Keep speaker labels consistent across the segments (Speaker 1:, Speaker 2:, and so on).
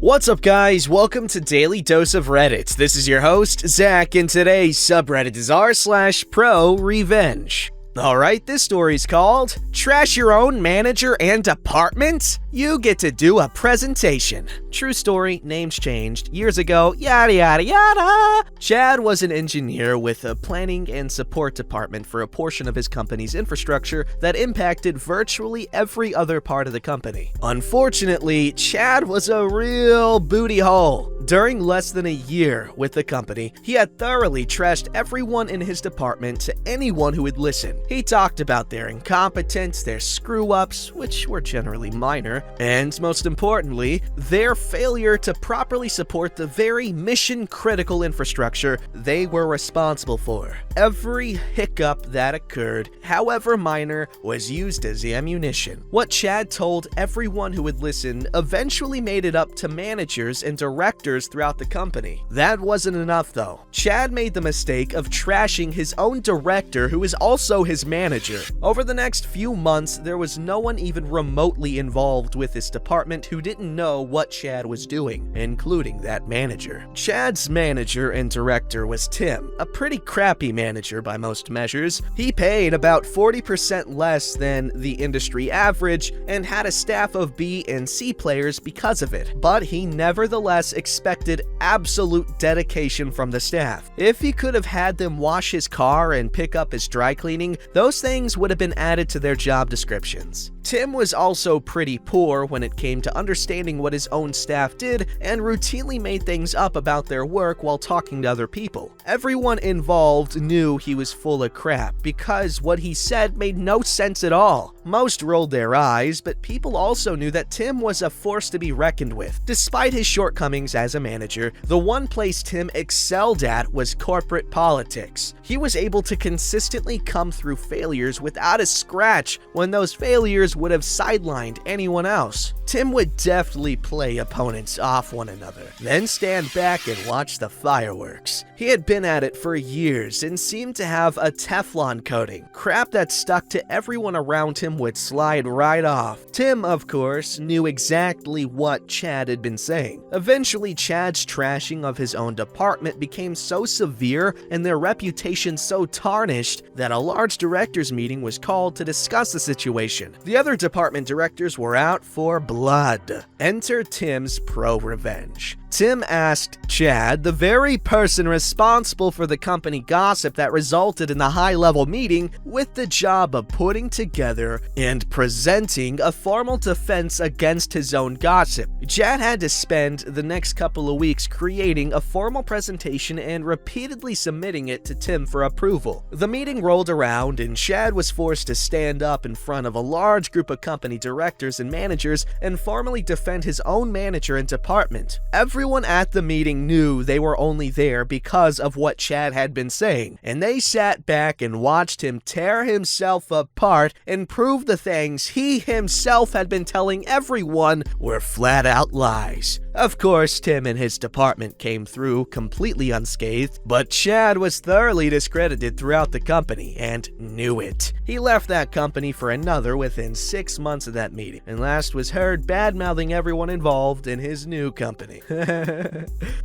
Speaker 1: What's up, guys? Welcome to Daily Dose of Reddit. This is your host, Zach, and today's subreddit is r/ProRevenge. Alright, this story's called Trash Your Own Manager and Department? You get to do a presentation. True story, names changed, years ago, yada yada yada. Chad was an engineer with a planning and support department for a portion of his company's infrastructure that impacted virtually every other part of the company. Unfortunately, Chad was a real booty hole. During less than a year with the company, he had thoroughly trashed everyone in his department to anyone who would listen. He talked about their incompetence, their screw-ups, which were generally minor, and most importantly, their failure to properly support the very mission-critical infrastructure they were responsible for. Every hiccup that occurred, however minor, was used as ammunition. What Chad told everyone who would listen eventually made it up to managers and directors throughout the company. That wasn't enough though. Chad made the mistake of trashing his own director, who is also his manager. Over the next few months, there was no one even remotely involved with this department who didn't know what Chad was doing, including that manager. Chad's manager and director was Tim, a pretty crappy manager by most measures. He paid about 40% less than the industry average and had a staff of B and C players because of it, but he nevertheless expected absolute dedication from the staff. If he could have had them wash his car and pick up his dry cleaning, those things would have been added to their job descriptions. Tim was also pretty poor when it came to understanding what his own staff did and routinely made things up about their work while talking to other people. Everyone involved knew he was full of crap because what he said made no sense at all. Most rolled their eyes, but people also knew that Tim was a force to be reckoned with. Despite his shortcomings as a manager, the one place Tim excelled at was corporate politics. He was able to consistently come through failures without a scratch when those failures would have sidelined anyone else. Tim would deftly play opponents off one another, then stand back and watch the fireworks. He had been at it for years and seemed to have a Teflon coating. Crap that stuck to everyone around him would slide right off. Tim, of course, knew exactly what Chad had been saying. Eventually, Chad's trashing of his own department became so severe and their reputation so tarnished that a large directors meeting was called to discuss the situation. The other department directors were out for blood. Enter Tim's ProRevenge. Tim asked Chad, the very person responsible for the company gossip that resulted in the high-level meeting, with the job of putting together and presenting a formal defense against his own gossip. Chad had to spend the next couple of weeks creating a formal presentation and repeatedly submitting it to Tim for approval. The meeting rolled around and Chad was forced to stand up in front of a large group of company directors and managers and formally defend his own manager and department. Everyone at the meeting knew they were only there because of what Chad had been saying, and they sat back and watched him tear himself apart and prove the things he himself had been telling everyone were flat-out lies. Of course, Tim and his department came through completely unscathed, but Chad was thoroughly discredited throughout the company and knew it. He left that company for another within 6 months of that meeting, and last was heard bad-mouthing everyone involved in his new company.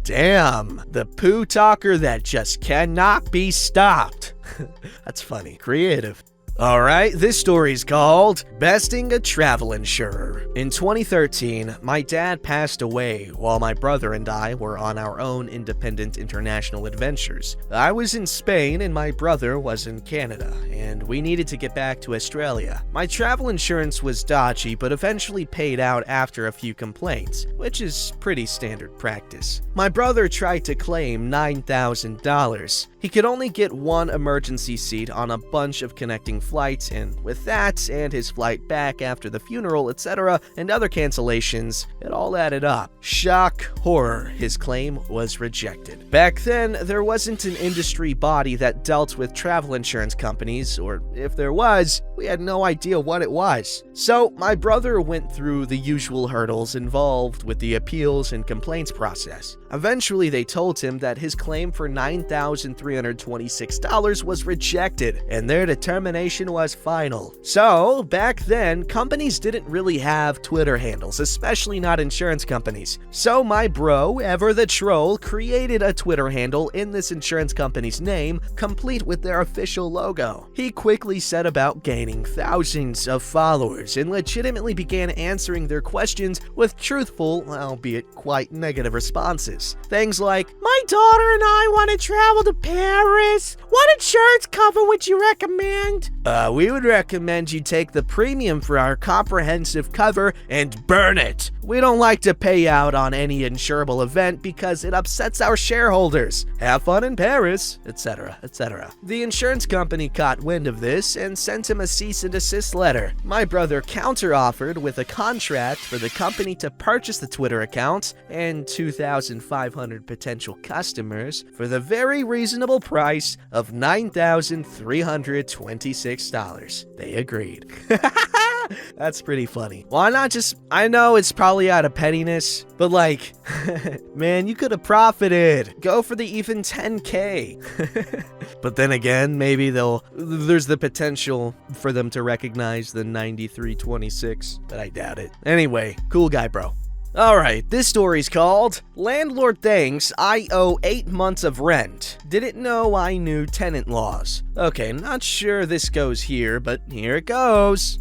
Speaker 1: Damn, the poo talker that just cannot be stopped. That's funny. Creative. Alright, this story's called Besting a Travel Insurer. In 2013, my dad passed away while my brother and I were on our own independent international adventures. I was in Spain and my brother was in Canada, and we needed to get back to Australia. My travel insurance was dodgy, but eventually paid out after a few complaints, which is pretty standard practice. My brother tried to claim $9,000. He could only get one emergency seat on a bunch of connecting flights, and with that, and his flight back after the funeral, etc., and other cancellations, it all added up. Shock, horror, his claim was rejected. Back then, there wasn't an industry body that dealt with travel insurance companies, or if there was, We had no idea what it was. So my brother went through the usual hurdles involved with the appeals and complaints process. Eventually, they told him that his claim for $9,326 was rejected, and their determination was final. So, back then, companies didn't really have Twitter handles, especially not insurance companies. So my bro, Ever the Troll, created a Twitter handle in this insurance company's name, complete with their official logo. He quickly set about gaining thousands of followers and legitimately began answering their questions with truthful, albeit quite negative responses. Things like, "My daughter and I want to travel to Paris. What insurance cover would you recommend?" We would recommend you take the premium for our comprehensive cover and burn it. We don't like to pay out on any insurable event because it upsets our shareholders. Have fun in Paris, etc., etc. The insurance company caught wind of this and sent him a cease and desist letter. My brother counteroffered with a contract for the company to purchase the Twitter account and 2,500 potential customers for the very reasonable price of $9,326. They agreed. That's pretty funny. Why not just, I know it's probably out of pettiness, but like, man, you could have profited. Go for the even 10K. But then again, maybe there's the potential for them to recognize the 9326, but I doubt it. Anyway, cool guy, bro. Alright, this story's called Landlord Thinks I Owe 8 Months of Rent. Didn't know I knew tenant laws. Okay, not sure this goes here, but here it goes.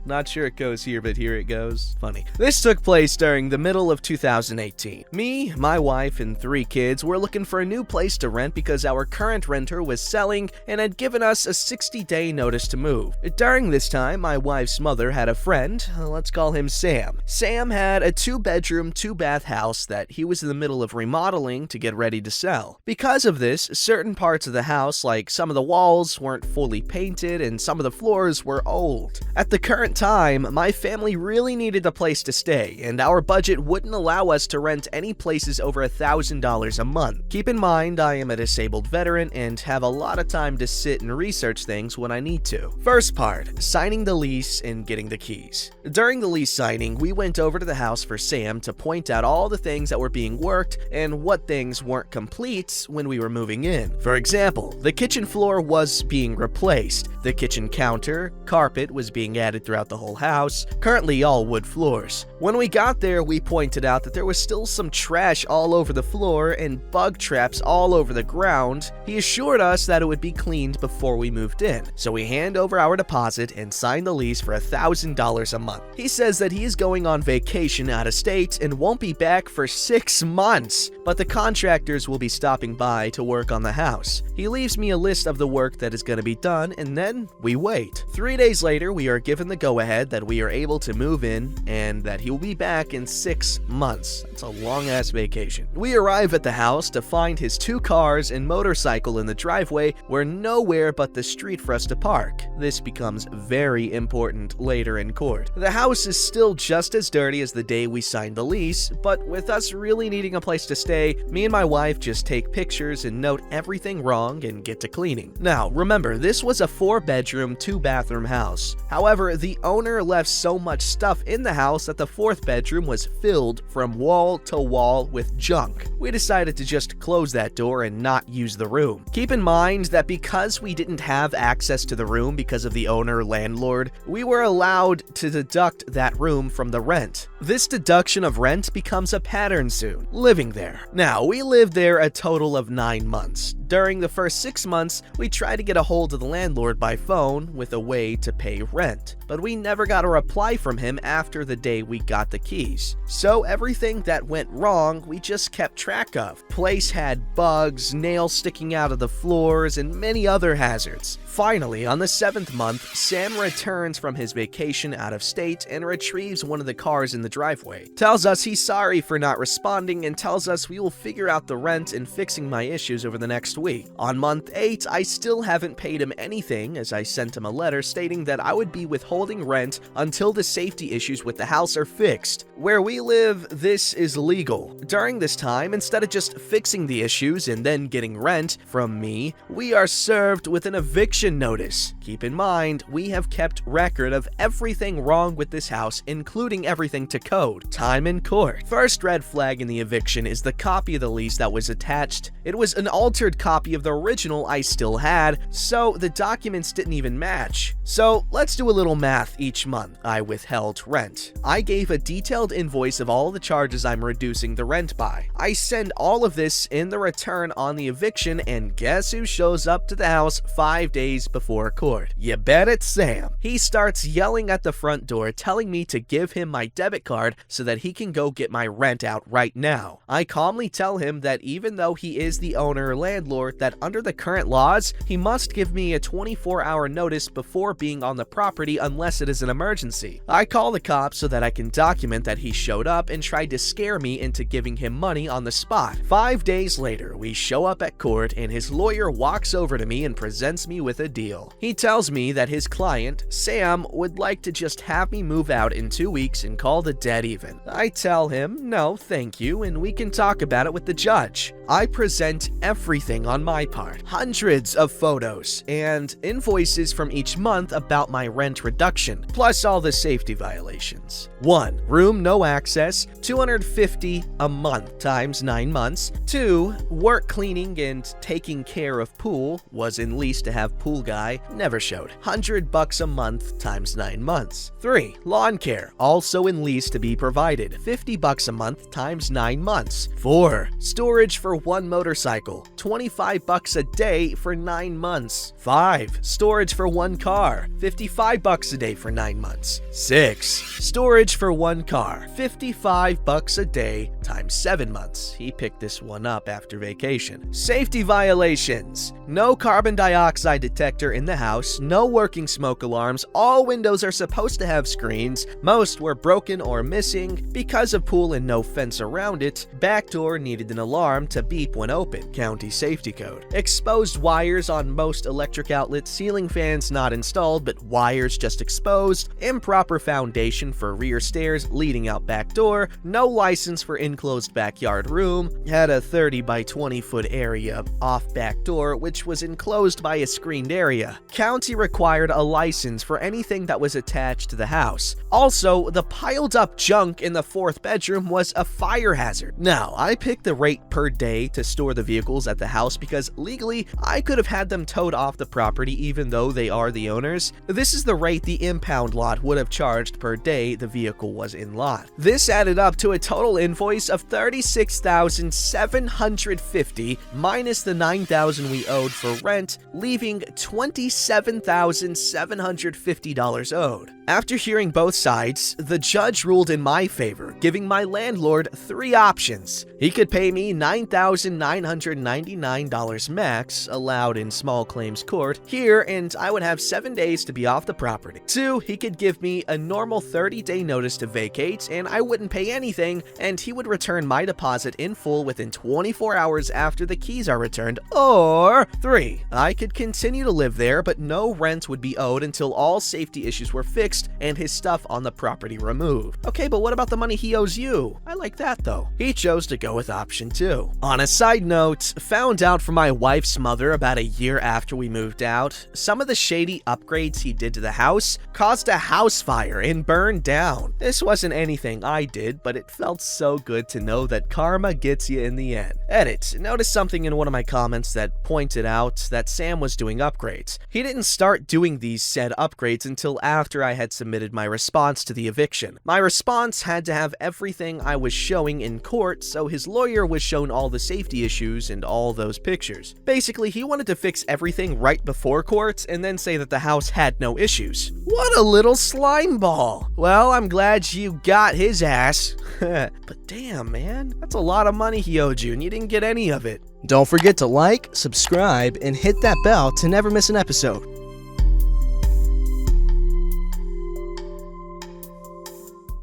Speaker 1: Not sure it goes here, but here it goes. Funny. This took place during the middle of 2018. Me, my wife, and 3 kids were looking for a new place to rent because our current renter was selling and had given us a 60-day notice to move. During this time, my wife's mother had a friend, let's call him Sam. Sam had a 2-bedroom, 2-bath house that he was in the middle of remodeling to get ready to sell. Because of this, certain parts of the house, like some of the walls, weren't fully painted and some of the floors were old. At the current time, my family really needed a place to stay, and our budget wouldn't allow us to rent any places over $1,000 a month. Keep in mind, I am a disabled veteran and have a lot of time to sit and research things when I need to. First part, signing the lease and getting the keys. During the lease signing, we went over to the house for Sam to point out all the things that were being worked and what things weren't complete when we were moving in. For example, the kitchen floor was being replaced. The kitchen counter, carpet was being added throughout the whole house, currently all wood floors. When we got there, we pointed out that there was still some trash all over the floor and bug traps all over the ground. He assured us that it would be cleaned before we moved in, so we hand over our deposit and sign the lease for $1,000 a month. He says that he is going on vacation out of state and won't be back for 6 months, but the contractors will be stopping by to work on the house. He leaves me a list of the work that is going to be done, and then we wait. 3 days later, we are given the go-ahead that we are able to move in and that he will be back in 6 months. That's a long-ass vacation. We arrive at the house to find his 2 cars and motorcycle in the driveway where nowhere but the street for us to park. This becomes very important later in court. The house is still just as dirty as the day we signed the lease, but with us really needing a place to stay, me and my wife just take pictures and note everything wrong and get to cleaning. Now, remember, this was a 4-bedroom, 2-bathroom house. However, the owner left so much stuff in the house that the 4th bedroom was filled from wall to wall with junk. We decided to just close that door and not use the room. Keep in mind that because we didn't have access to the room because of the owner landlord, we were allowed to deduct that room from the rent. This deduction of rent becomes a pattern soon, living there. Now, we lived there a total of 9 months. During the first 6 months, we tried to get a hold of the landlord by phone with a way to pay rent, but we never got a reply from him after the day we got the keys. So everything that went wrong, we just kept track of. Place had bugs, nails sticking out of the floors, and many other hazards. Finally, on the 7th month, Sam returns from his vacation out of state and retrieves one of the cars in the driveway. Tells us he's sorry for not responding and tells us we will figure out the rent and fixing my issues over the next last week. On month 8, I still haven't paid him anything, as I sent him a letter stating that I would be withholding rent until the safety issues with the house are fixed. Where we live, this is legal. During this time, instead of just fixing the issues and then getting rent from me, we are served with an eviction notice. Keep in mind, we have kept record of everything wrong with this house, including everything to code. Time in court. First red flag in the eviction is the copy of the lease that was attached. It was an altered copy of the original I still had, so the documents didn't even match. So let's do a little math each month. I withheld rent. I gave a detailed invoice of all the charges I'm reducing the rent by. I send all of this in the return on the eviction, and guess who shows up to the house 5 days before court? You bet it's Sam. He starts yelling at the front door, telling me to give him my debit card so that he can go get my rent out right now. I calmly tell him that even though he is the owner or landlord, that under the current laws, he must give me a 24-hour notice before being on the property unless it is an emergency. I call the cops so that I can document that he showed up and tried to scare me into giving him money on the spot. 5 days later, we show up at court and his lawyer walks over to me and presents me with a deal. He tells me that his client, Sam, would like to just have me move out in 2 weeks and call the debt even. I tell him, no, thank you, and we can talk about it with the judge. I present everything on my part, hundreds of photos and invoices from each month about my rent reduction, plus all the safety violations. 1. Room no access, $250 a month times 9 months. 2. Work cleaning and taking care of pool, was in lease to have pool guy, never showed, $100 a month times 9 months. 3. Lawn care, also in lease to be provided, $50 a month times 9 months. 4. Storage for 1 motorcycle, $25 a day for 9 months. 5. Storage for 1 car, $55 a day for 9 months. 6. Storage for 1 car, $55 a day times 7 months. He picked this one up after vacation. Safety violations. No carbon dioxide detector in the house, no working smoke alarms, all windows are supposed to have screens, most were broken or missing. Because of pool and no fence around it, back door needed an alarm to beep when open, county safety code. Exposed wires on most electric outlets, ceiling fans not installed but wires just exposed, improper foundation for rear stairs leading out back door, no license for enclosed backyard room, had a 30 by 20 foot area off back door which was enclosed by a screened area. County required a license for anything that was attached to the house. Also, the piled up junk in the 4th bedroom was a fire hazard. Now, I picked the rate per day to store the vehicles at the house because legally I could have had them towed off the property even though they are the owners. This is the rate the impound lot would have charged per day the vehicle was in lot. This added up to a total invoice of $36,750 minus the $9,000 we owed for rent, leaving $27,750 owed. After hearing both sides, the judge ruled in my favor, giving my landlord 3 options. He could pay me $9,999 max, allowed in small claims court, here, and I would have 7 days to be off the property. 2, he could give me a normal 30-day notice to vacate, and I wouldn't pay anything, and he would return my deposit in full within 24 hours after the keys are returned. Or 3, I could continue to live there, but no rent would be owed until all safety issues were fixed and his stuff on the property removed. Okay, but what about the money he owes you? I like that though. He chose to go with option 2. On a side note, found out from my wife's mother about a year after we moved out, some of the shady upgrades he did to the house caused a house fire and burned down. This wasn't anything I did, but it felt so good to know that karma gets you in the end. Edit. Notice something in one of my comments that pointed out that Sam was doing upgrades. He didn't start doing these said upgrades until after I had submitted my response to the eviction. My response had to have everything I was showing in court, so his lawyer was shown all the safety issues and all those pictures. Basically, he wanted to fix everything right before court and then say that the house had no issues. What a little slime ball. Well, I'm glad you got his ass. But damn, man, that's a lot of money he owed you and you didn't get any of it. Don't forget to like, subscribe, and hit that bell to never miss an episode.